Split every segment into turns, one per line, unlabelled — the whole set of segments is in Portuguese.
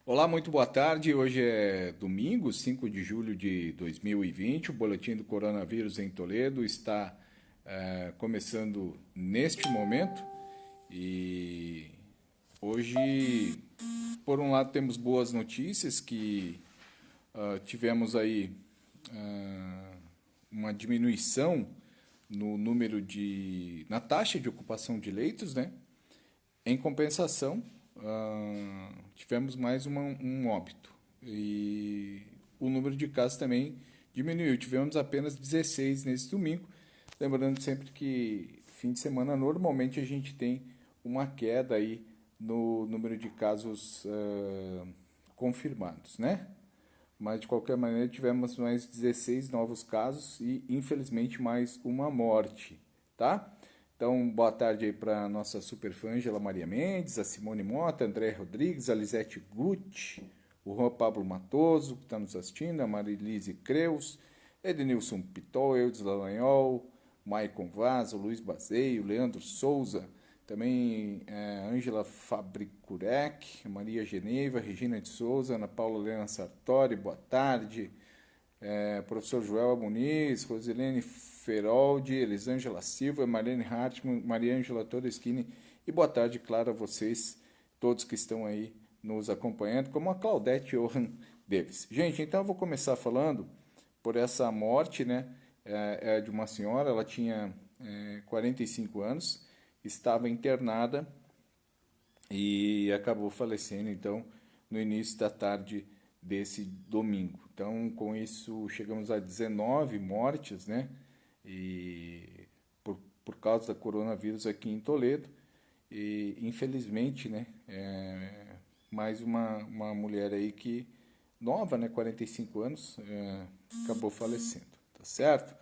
Olá, muito boa tarde. Hoje é domingo, 5 de julho de 2020. O boletim do coronavírus em Toledo está começando neste momento. E hoje, por um lado, temos boas notícias que tivemos aí uma diminuição no número na taxa de ocupação de leitos, né? Em compensação, tivemos mais um óbito. E o número de casos também diminuiu. Tivemos apenas 16 nesse domingo. Lembrando sempre que fim de semana normalmente a gente tem uma queda aí no número de casos confirmados, né? Mas de qualquer maneira tivemos mais 16 novos casos e infelizmente mais uma morte, tá? Então, boa tarde aí para nossa super fã Angela Maria Mendes, a Simone Mota, André Rodrigues, a Lisete Gucci, o Juan Pablo Matoso, que está nos assistindo, a Marilise Creus, Edenilson Pitol, Eudes Lalanhol, Maicon Vaz, o Luiz Bazeio, Leandro Souza, também Ângela Fabricurec, Maria Geneiva, Regina de Souza, Ana Paula Helena Sartori, boa tarde. Professor Joel Muniz, Rosilene Feroldi, Elisângela Silva, Marlene Hartmann, Maria Ângela Todeschini e boa tarde, claro, a vocês, todos que estão aí nos acompanhando, como a Claudete Johan Davis. Gente, então eu vou começar falando por essa morte, né, de uma senhora, ela tinha 45 anos, estava internada e acabou falecendo, então, no início da tarde desse domingo. Então, com isso, chegamos a 19 mortes, né? E por causa da coronavírus aqui em Toledo. E, infelizmente, né? Mais uma mulher aí que, nova, né? 45 anos, acabou falecendo, tá certo?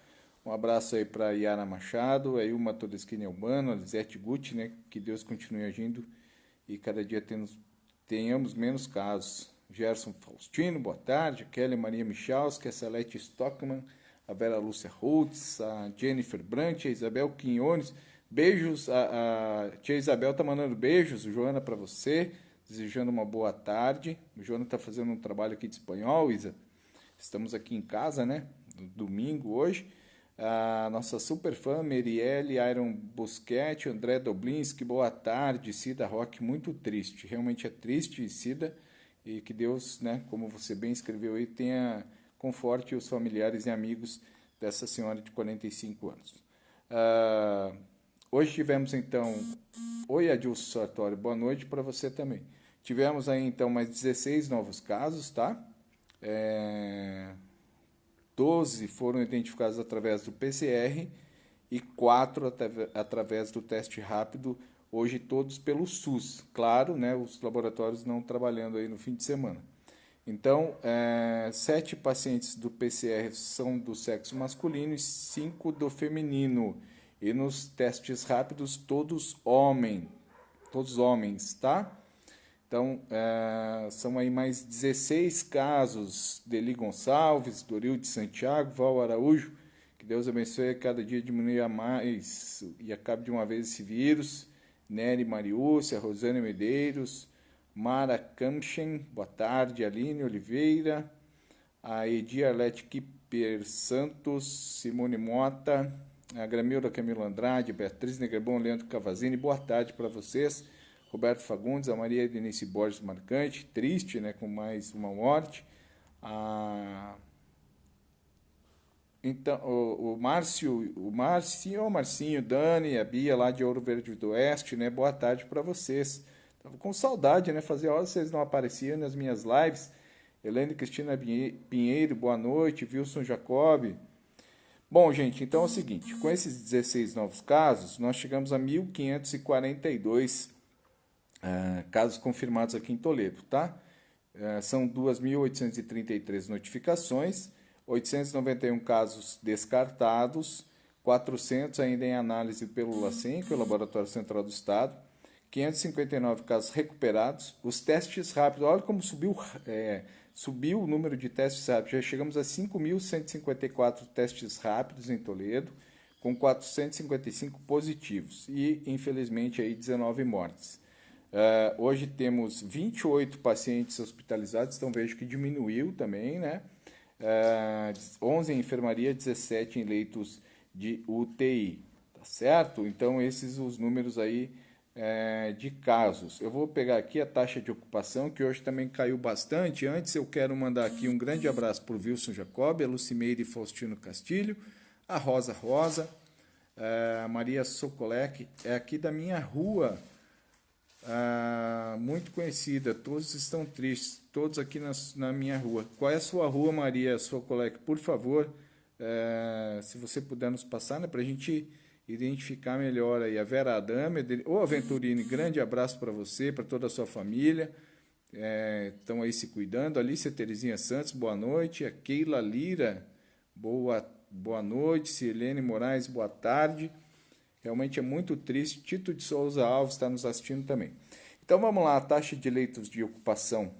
Um abraço aí para Yara Machado, a Ilma Todeschini Albano, a Lisete Gucci, né? Que Deus continue agindo e cada dia tenhamos menos casos. Gerson Faustino, boa tarde. Kelly Maria Michalski, a Celeste Stockman, a Vera Lúcia Holtz, a Jennifer Brandt, a Isabel Quinones. Beijos, a tia Isabel tá mandando beijos, Joana, para você, desejando uma boa tarde. O Joana tá fazendo um trabalho aqui de espanhol, Isa. Estamos aqui em casa, né? Domingo hoje. A nossa super fã, Merielle, Iron Busquete, André Doblinski, boa tarde. Cida Roque, muito triste. Realmente é triste, Cida. E que Deus, né, como você bem escreveu aí, tenha conforte os familiares e amigos dessa senhora de 45 anos. Ah, hoje tivemos então. Oi, Adilson Sartori, boa noite para você também. Tivemos aí então mais 16 novos casos, tá? É, 12 foram identificados através do PCR e 4 através do teste rápido, hoje todos pelo SUS. Claro, né, os laboratórios não trabalhando aí no fim de semana. Então, 7 pacientes do PCR são do sexo masculino e 5 do feminino. E nos testes rápidos, todos homens, tá? Então, são aí mais 16 casos. Deli Gonçalves, Doril de Santiago, Val Araújo. Que Deus abençoe a cada dia diminuir a mais e acabe de uma vez esse vírus. Nery Mariúcia, Rosane Medeiros, Mara Kamchen, boa tarde. Aline Oliveira, a Edi Arlete Kipper Santos, Simone Mota, a Gramilda Camilo Andrade, Beatriz Negrebon, Leandro Cavazini, boa tarde para vocês. Roberto Fagundes, a Maria Denise Borges Marcante, triste, né, com mais uma morte. A... Então, o Marcinho, Dani, a Bia lá de Ouro Verde do Oeste, né, boa tarde para vocês. Tava com saudade, né, fazia horas vocês não apareciam nas minhas lives. Helene Cristina Pinheiro, boa noite. Wilson Jacob. Bom, gente, então é o seguinte, com esses 16 novos casos, nós chegamos a 1.542 casos confirmados aqui em Toledo, tá? São 2.833 notificações, 891 casos descartados, 400 ainda em análise pelo LACEN, que é o Laboratório Central do Estado, 559 casos recuperados. Os testes rápidos, olha como subiu o número de testes rápidos. Já chegamos a 5.154 testes rápidos em Toledo, com 455 positivos e, infelizmente, aí 19 mortes. Hoje temos 28 pacientes hospitalizados, então vejo que diminuiu também, né? 11 em enfermaria, 17 em leitos de UTI, tá certo? Então esses os números aí de casos. Eu vou pegar aqui a taxa de ocupação, que hoje também caiu bastante. Antes eu quero mandar aqui um grande abraço para o Wilson Jacob, a Lucimeire Faustino Castilho, a Rosa, a Maria Sokolek, é aqui da minha rua, muito conhecida, todos estão tristes, todos aqui na minha rua. Qual é a sua rua, Maria Sokolek? Por favor, se você puder nos passar, né, para a gente identificar melhor aí. A Vera Adame, ô Aventurini, grande abraço para você, para toda a sua família, estão aí se cuidando. Alicia Terezinha Santos, boa noite. A Keila Lira, boa noite. Silene Moraes, boa tarde. Realmente é muito triste. Tito de Souza Alves está nos assistindo também. Então vamos lá, a taxa de leitos de ocupação.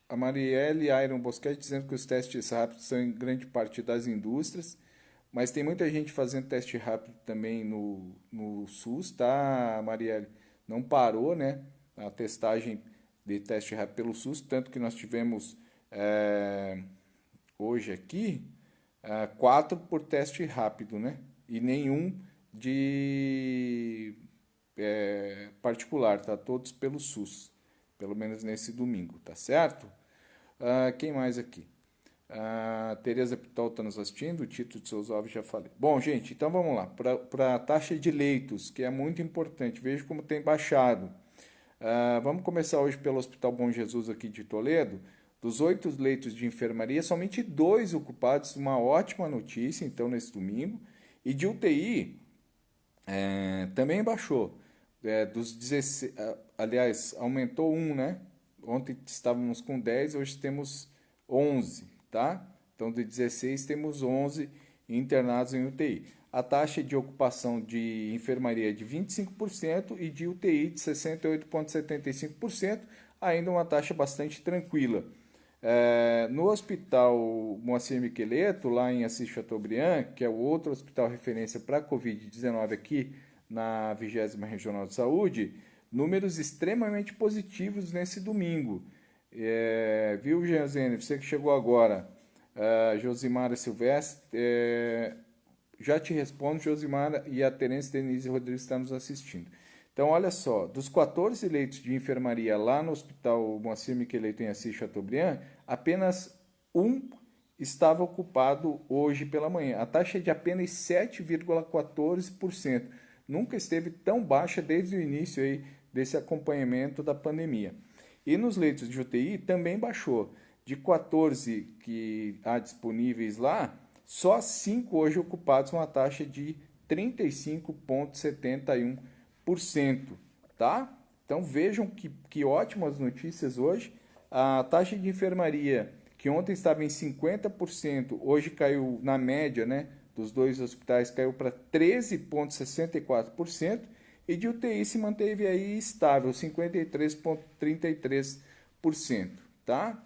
A Marielle Iron Bosquete dizendo que os testes rápidos são em grande parte das indústrias, mas tem muita gente fazendo teste rápido também no SUS, tá, Marielle? Não parou, né? A testagem de teste rápido pelo SUS, tanto que nós tivemos hoje aqui 4 por teste rápido, né? E nenhum de particular, tá? Todos pelo SUS, pelo menos nesse domingo, tá certo? Quem mais aqui? Tereza Pitol está nos assistindo, o Tito de Souza Alves já falei. Bom, gente, então vamos lá. Para a taxa de leitos, que é muito importante, veja como tem baixado. Vamos começar hoje pelo Hospital Bom Jesus aqui de Toledo. Dos 8 leitos de enfermaria, somente 2 ocupados, uma ótima notícia, então, nesse domingo. E de UTI, também baixou. Dos 16, aliás, aumentou 1, né? Ontem estávamos com 10, hoje temos 11, tá? Então, de 16, temos 11 internados em UTI. A taxa de ocupação de enfermaria é de 25% e de UTI de 68,75%, ainda uma taxa bastante tranquila. No hospital Moacir Miqueleto, lá em Assis Chateaubriand, que é o outro hospital referência para a Covid-19 aqui na 20ª Regional de Saúde, números extremamente positivos nesse domingo. Viu, Gianzene, você que chegou agora, Josimara Silvestre, já te respondo, Josimara, e a Terence Denise Rodrigues está nos assistindo. Então, olha só, dos 14 leitos de enfermaria lá no Hospital Moacir Miqueleto em Assis Chateaubriand, apenas um estava ocupado hoje pela manhã. A taxa é de apenas 7,14%. Nunca esteve tão baixa desde o início aí desse acompanhamento da pandemia. E nos leitos de UTI também baixou. De 14 que há disponíveis lá, só 5 hoje ocupados, uma taxa de 35,71%, tá? Então vejam que ótimas notícias hoje. A taxa de enfermaria, que ontem estava em 50%, hoje caiu na média, né, dos dois hospitais, caiu para 13,64%, e de UTI se manteve aí estável, 53,33%, tá?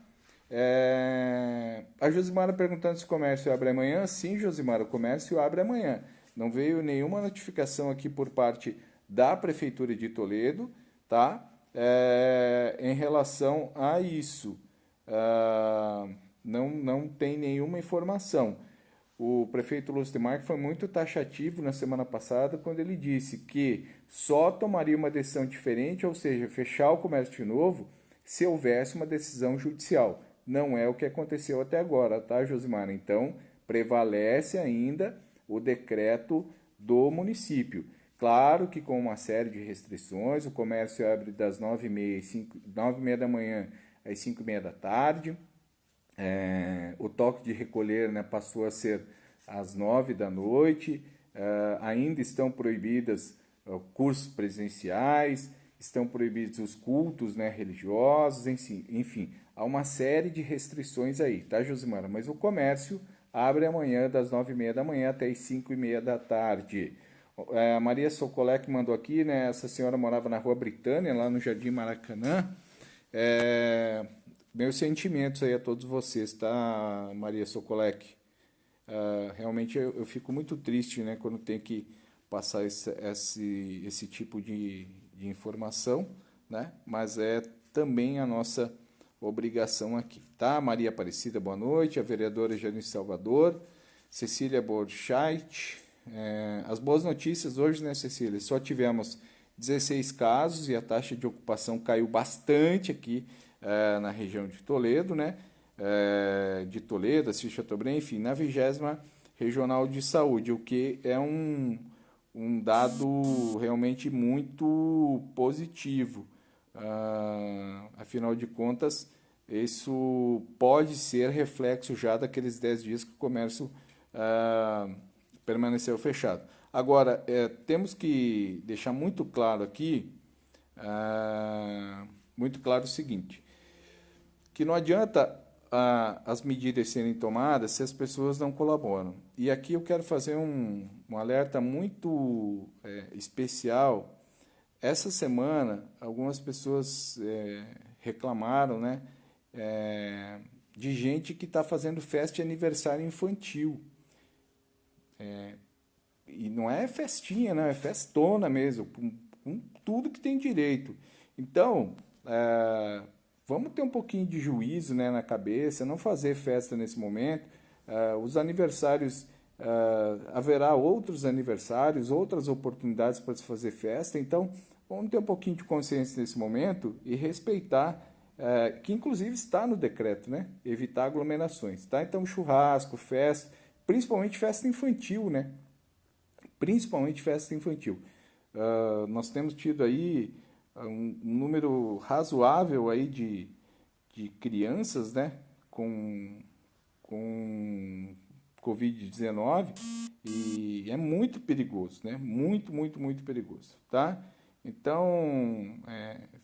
A Josimara perguntando se o comércio abre amanhã. Sim, Josimara, o comércio abre amanhã. Não veio nenhuma notificação aqui por parte da Prefeitura de Toledo, tá? Em relação a isso. Não tem nenhuma informação. O prefeito Lúcio de Marco foi muito taxativo na semana passada quando ele disse que só tomaria uma decisão diferente, ou seja, fechar o comércio de novo, se houvesse uma decisão judicial. Não é o que aconteceu até agora, tá, Josimara? Então, prevalece ainda o decreto do município. Claro que com uma série de restrições, o comércio abre das 9h30 da manhã às 5h30 da tarde. O toque de recolher, né, passou a ser às 9 da noite. Ainda estão proibidas cursos presenciais, estão proibidos os cultos, né, religiosos, enfim, há uma série de restrições aí, tá, Josimara? Mas o comércio abre amanhã das 9h30 da manhã até as 5h30 da tarde. A Maria Sokolek mandou aqui, né? Essa senhora morava na Rua Britânia, lá no Jardim Maracanã. Meus sentimentos aí a todos vocês, tá, Maria Sokolek? Realmente eu fico muito triste, né, quando tem que passar esse tipo de de informação, né? Mas é também a nossa obrigação aqui, tá? Maria Aparecida, boa noite. A vereadora Janice Salvador, Cecília Borchardt. As boas notícias hoje, né, Cecília? Só tivemos 16 casos e a taxa de ocupação caiu bastante aqui na região de Toledo, né? De Toledo, Assis Chateaubriand, enfim, na 20ª Regional de Saúde, o que é um dado realmente muito positivo. Afinal de contas, isso pode ser reflexo já daqueles 10 dias que o comércio permaneceu fechado. Agora, temos que deixar muito claro aqui, muito claro o seguinte, que não adianta as medidas serem tomadas se as pessoas não colaboram. E aqui eu quero fazer um alerta muito especial. Essa semana, algumas pessoas reclamaram, né, de gente que está fazendo festa de aniversário infantil. E não é festinha, não, é festona mesmo, com tudo que tem direito. Então, vamos ter um pouquinho de juízo, né, na cabeça, não fazer festa nesse momento. Os aniversários, haverá outros aniversários, outras oportunidades para se fazer festa, então vamos ter um pouquinho de consciência nesse momento e respeitar, que inclusive está no decreto, né, evitar aglomerações, tá? Então churrasco, festa, principalmente festa infantil, né? Principalmente festa infantil. Nós temos tido aí um número razoável aí de crianças, né, com Covid-19 e é muito perigoso, né? Muito, muito, muito perigoso, tá? Então,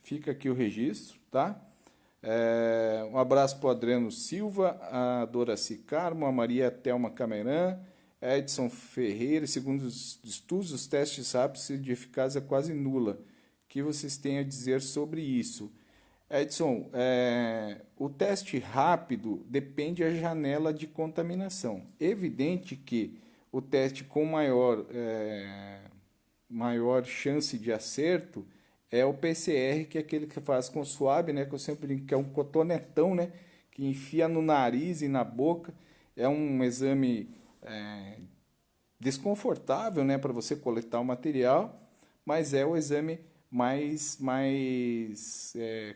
fica aqui o registro, tá? Um abraço para o Adriano Silva, a Doraci Carmo, a Maria Thelma Cameran, Edson Ferreira. Segundo os estudos, os testes rápidos de eficácia é quase nula. O que vocês têm a dizer sobre isso? Edson, o teste rápido depende da janela de contaminação. Evidente que o teste com maior chance de acerto é o PCR, que é aquele que faz com suave, né? Que eu sempre brinco que é um cotonetão, né? Que enfia no nariz e na boca. É um exame desconfortável, né? Para você coletar o material, mas é o exame mais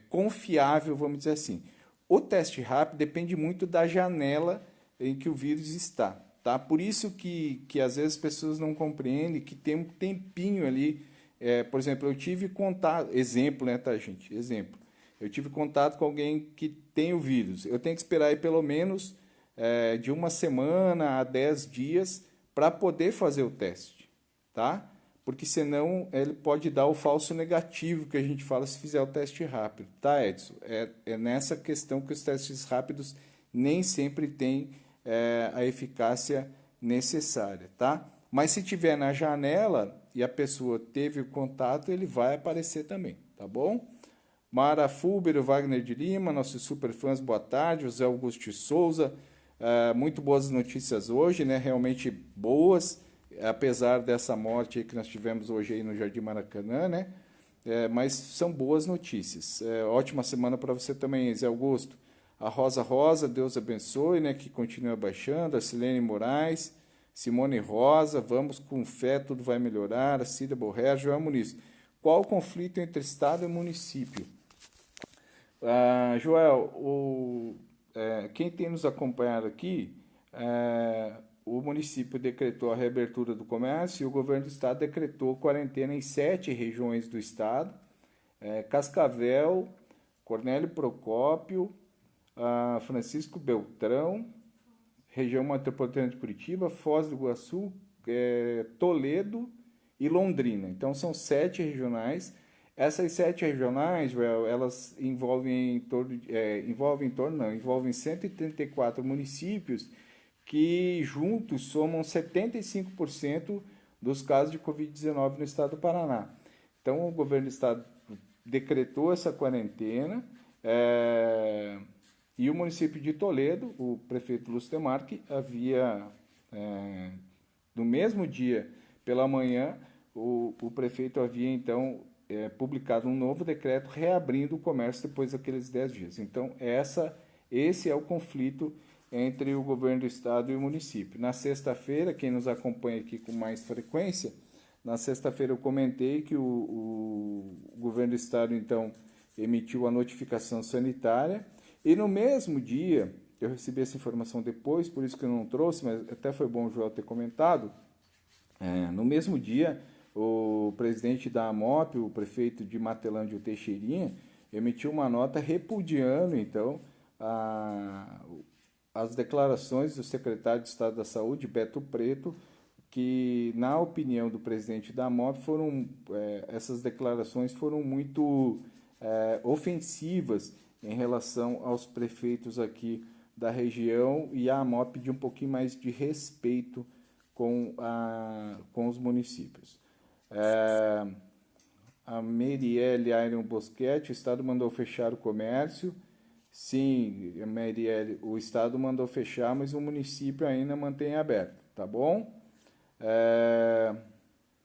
confiável, vamos dizer assim. O teste rápido depende muito da janela em que o vírus está, tá? Por isso que às vezes as pessoas não compreendem que tem um tempinho ali. Por exemplo, eu tive contato, exemplo, né, tá, gente? Exemplo. Eu tive contato com alguém que tem o vírus. Eu tenho que esperar aí pelo menos de 1 semana a 10 dias para poder fazer o teste, tá? Porque senão ele pode dar o falso negativo que a gente fala se fizer o teste rápido, tá, Edson? É nessa questão que os testes rápidos nem sempre têm a eficácia necessária, tá? Mas se tiver na janela e a pessoa teve o contato, ele vai aparecer também, tá bom? Mara Fulber, Wagner de Lima, nossos superfãs, boa tarde. José Augusto de Souza, muito boas notícias hoje, né? Realmente boas, apesar dessa morte aí que nós tivemos hoje aí no Jardim Maracanã, né? Mas são boas notícias. Ótima semana para você também, Zé Augusto. A Rosa, Deus abençoe, né? Que continua baixando. A Silene Moraes, Simone Rosa, vamos com fé, tudo vai melhorar. A Cida Borré, João Muniz. Qual o conflito entre Estado e município? Joel, quem tem nos acompanhado aqui, o município decretou a reabertura do comércio e o governo do estado decretou quarentena em 7 regiões do estado: Cascavel, Cornélio Procópio, Francisco Beltrão, região metropolitana de Curitiba, Foz do Iguaçu, Toledo e Londrina. Então são 7 regionais. Essas 7 regionais, elas envolvem 134 municípios que juntos somam 75% dos casos de Covid-19 no estado do Paraná. Então o governo do estado decretou essa quarentena e o município de Toledo, o prefeito Lúcio Demarque, havia, no mesmo dia, pela manhã, o prefeito havia então publicado um novo decreto reabrindo o comércio depois daqueles 10 dias. Então, esse é o conflito entre o governo do estado e o município. Na sexta-feira, quem nos acompanha aqui com mais frequência, na sexta-feira eu comentei que o governo do estado, então, emitiu a notificação sanitária e no mesmo dia, eu recebi essa informação depois, por isso que eu não trouxe, mas até foi bom o Joel ter comentado, no mesmo dia, o presidente da AMOP, o prefeito de Matelândia, o Teixeirinha, emitiu uma nota repudiando, então, as declarações do secretário de Estado da Saúde, Beto Preto, que, na opinião do presidente da AMOP, essas declarações foram muito ofensivas em relação aos prefeitos aqui da região e a AMOP de um pouquinho mais de respeito com os municípios. A Merielle Iron Boschetti, o Estado mandou fechar o comércio. Sim, Merielle, o Estado mandou fechar, mas o município ainda mantém aberto, tá bom?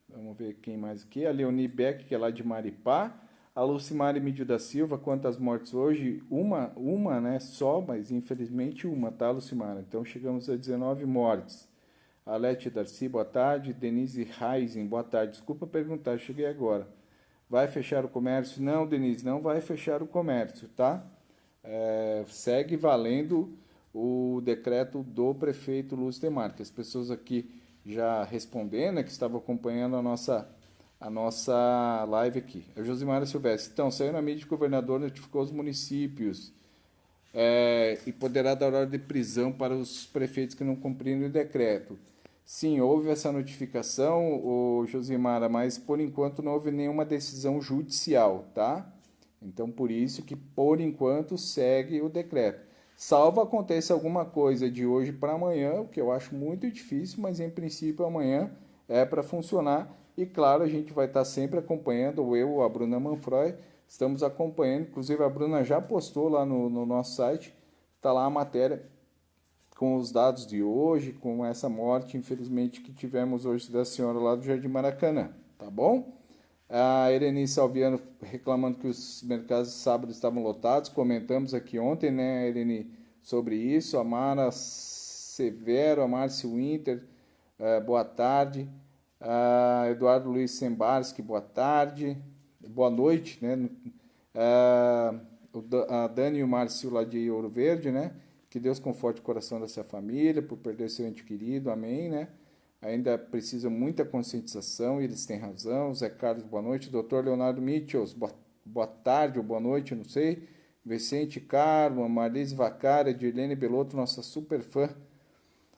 Vamos ver quem mais aqui. A Leonie Beck, que é lá de Maripá. A Lucimari Mídio da Silva, quantas mortes hoje? Uma, né? Só, mas infelizmente uma, tá, Lucimara? Então chegamos a 19 mortes. A Lete Darcy, boa tarde. Denise Reisen, boa tarde. Desculpa perguntar, cheguei agora. Vai fechar o comércio? Não, Denise, não vai fechar o comércio, tá? Segue valendo o decreto do prefeito Lúcio Demarque. As pessoas aqui já respondendo, né, que estavam acompanhando a nossa live aqui. A Josimara Silvestre. Então, saiu na mídia que o governador notificou os municípios e poderá dar ordem de prisão para os prefeitos que não cumprirem o decreto. Sim, houve essa notificação, o Josimara, mas por enquanto não houve nenhuma decisão judicial, tá? Então, por isso que, por enquanto, segue o decreto. Salvo aconteça alguma coisa de hoje para amanhã, o que eu acho muito difícil, mas em princípio amanhã é para funcionar. E claro, a gente vai estar sempre acompanhando, a Bruna Manfroy, estamos acompanhando, inclusive a Bruna já postou lá no nosso site, está lá a matéria com os dados de hoje, com essa morte, infelizmente, que tivemos hoje da senhora lá do Jardim Maracanã, tá bom? A Ereni Salviano reclamando que os mercados de sábado estavam lotados, comentamos aqui ontem, né, Ereni, sobre isso. A Mara Severo, a Márcio Winter, boa tarde. Eduardo Luiz Sembarski, boa tarde, boa noite, né? A Dani e o Márcio lá de Ouro Verde, né? Que Deus conforte o coração dessa família por perder seu ente querido, amém, né? Ainda precisa muita conscientização, e eles têm razão. Zé Carlos, boa noite. Doutor Leonardo Mitchells, boa tarde ou boa noite, não sei. Vicente Carmo, Marlise Vacária, Dirlene Belotto, nossa super fã.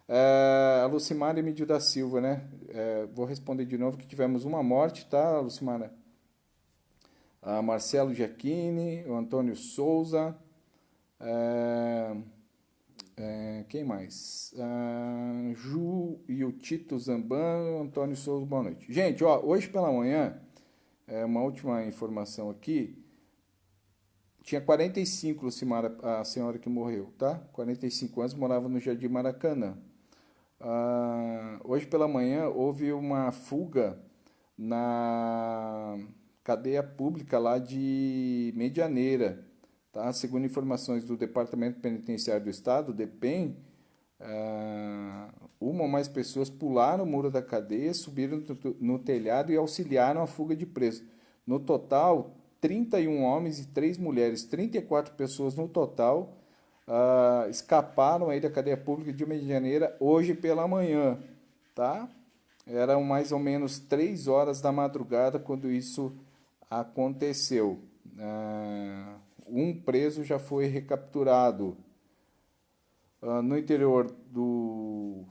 A Lucimara Emílio da Silva, né? Vou responder de novo que tivemos uma morte, tá, Lucimara? A Marcelo Giacchini, o Antônio Souza, quem mais? Ju e o Tito Zamban, Antônio Souza, boa noite. Gente, ó, hoje pela manhã, uma última informação aqui, tinha 45, Lucimara, a senhora que morreu, tá? 45 anos, morava no Jardim Maracanã. Hoje pela manhã houve uma fuga na cadeia pública lá de Medianeira, tá? Segundo informações do Departamento Penitenciário do Estado, DEPEN, uma ou mais pessoas pularam o muro da cadeia, subiram no telhado e auxiliaram a fuga de presos. No total, 31 homens e 3 mulheres, 34 pessoas no total, escaparam aí da cadeia pública de Medianeira hoje pela manhã, tá? Eram mais ou menos 3 horas da madrugada quando isso aconteceu. Um preso já foi recapturado. No interior do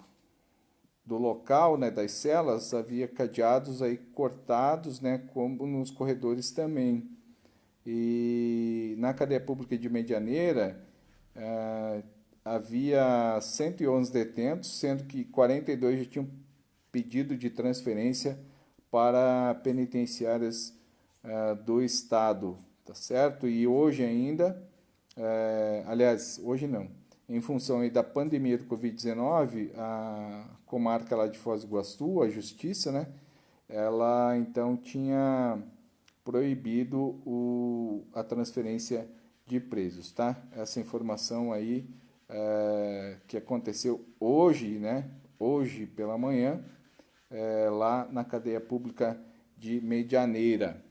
local, né, das celas, havia cadeados aí cortados, né, como nos corredores também. E na cadeia pública de Medianeira, havia 111 detentos, sendo que 42 já tinham pedido de transferência para penitenciárias do Estado, tá certo? E hoje ainda, aliás, hoje não, em função aí da pandemia do Covid-19, a comarca lá de Foz do Iguaçu, a Justiça, né, ela então tinha proibido a transferência de presos, tá? Essa informação aí que aconteceu hoje, né? Hoje pela manhã, lá na cadeia pública de Medianeira.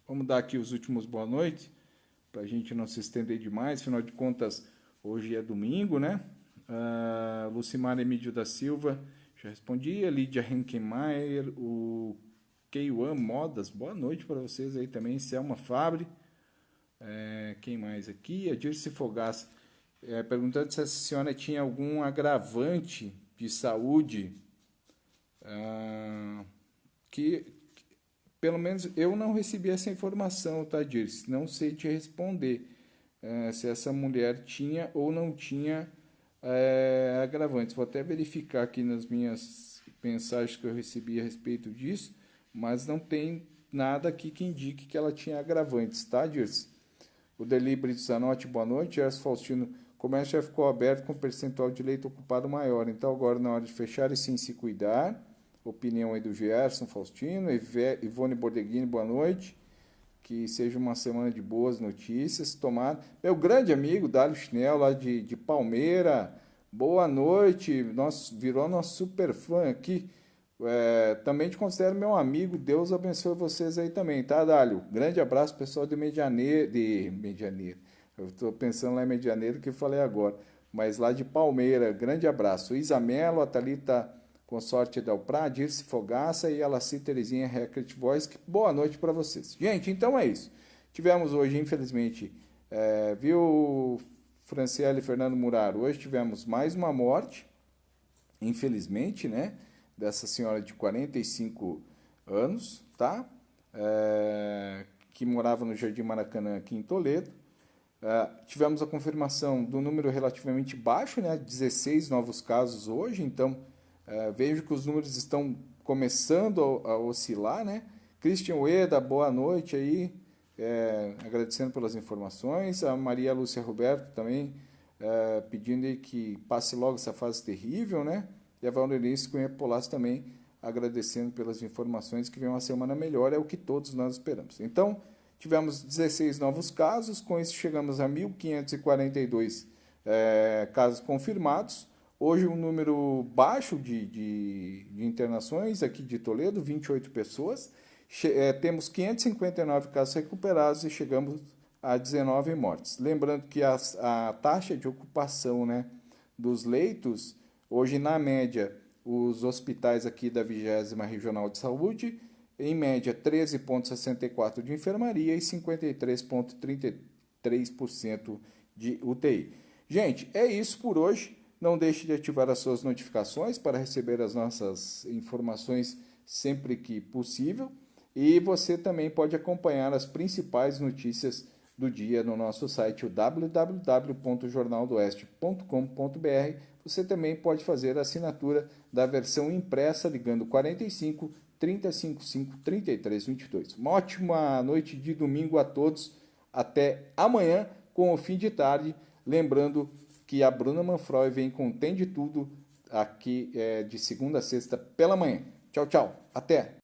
Vamos dar aqui os últimos boa noite, para a gente não se estender demais, afinal de contas, hoje é domingo, né? Lucimar Emílio da Silva, já respondi. A Lídia Henkenmeier, o Keiwan Modas, boa noite para vocês aí também. Selma Fabre, quem mais aqui? A Dirce Fogaça, perguntando se a senhora tinha algum agravante de saúde, que pelo menos eu não recebi essa informação, tá, Dirce? Não sei te responder se essa mulher tinha ou não tinha agravantes. Vou até verificar aqui nas minhas mensagens que eu recebi a respeito disso, mas não tem nada aqui que indique que ela tinha agravantes, tá, Dirce? O Delibre Zanotti, boa noite. Gerson Faustino, o comércio já ficou aberto com percentual de leito ocupado maior, então agora na hora de fechar e sim se cuidar. Opinião aí do Gerson Faustino. Ivone Bordeghini, boa noite. Que seja uma semana de boas notícias. Tomara. Meu grande amigo Dálio Schnell, lá de Palmeira, boa noite. Virou nosso super fã aqui. Também te considero meu amigo. Deus abençoe vocês aí também, tá, Dálio? Grande abraço, pessoal de Medianeira. Eu estou pensando lá em Medianeira que eu falei agora. Mas lá de Palmeira, grande abraço. Isamelo, a Thalita Consorte Del Prá, Dirce Fogaça e a Laci Terezinha Hackett Voice. Boa noite para vocês. Gente, então é isso. Tivemos hoje, infelizmente, viu, Franciele e Fernando Muraro, hoje tivemos mais uma morte, infelizmente, né? Dessa senhora de 45 anos, tá? Que morava no Jardim Maracanã, aqui em Toledo. Tivemos a confirmação do número relativamente baixo, né? 16 novos casos hoje, então vejo que os números estão começando a oscilar, né? Christian Ueda, boa noite aí, agradecendo pelas informações. A Maria Lúcia Roberto também pedindo aí que passe logo essa fase terrível, né? E a Valerice Cunha Polassi também agradecendo pelas informações, que vem uma semana melhor, é o que todos nós esperamos. Então, tivemos 16 novos casos, com isso chegamos a 1.542 casos confirmados. Hoje um número baixo de internações aqui de Toledo, 28 pessoas. Temos 559 casos recuperados e chegamos a 19 mortes. Lembrando que a taxa de ocupação, né, dos leitos, hoje na média, os hospitais aqui da 20ª Regional de Saúde, em média 13,64% de enfermaria e 53,33% de UTI. Gente, é isso por hoje. Não deixe de ativar as suas notificações para receber as nossas informações sempre que possível. E você também pode acompanhar as principais notícias do dia no nosso site, o www.jornaldoeste.com.br. Você também pode fazer a assinatura da versão impressa ligando 45 355 3322. Uma ótima noite de domingo a todos. Até amanhã com o fim de tarde. Lembrando que a Bruna Manfroy vem com Tem de Tudo aqui de segunda a sexta pela manhã. Tchau, tchau. Até!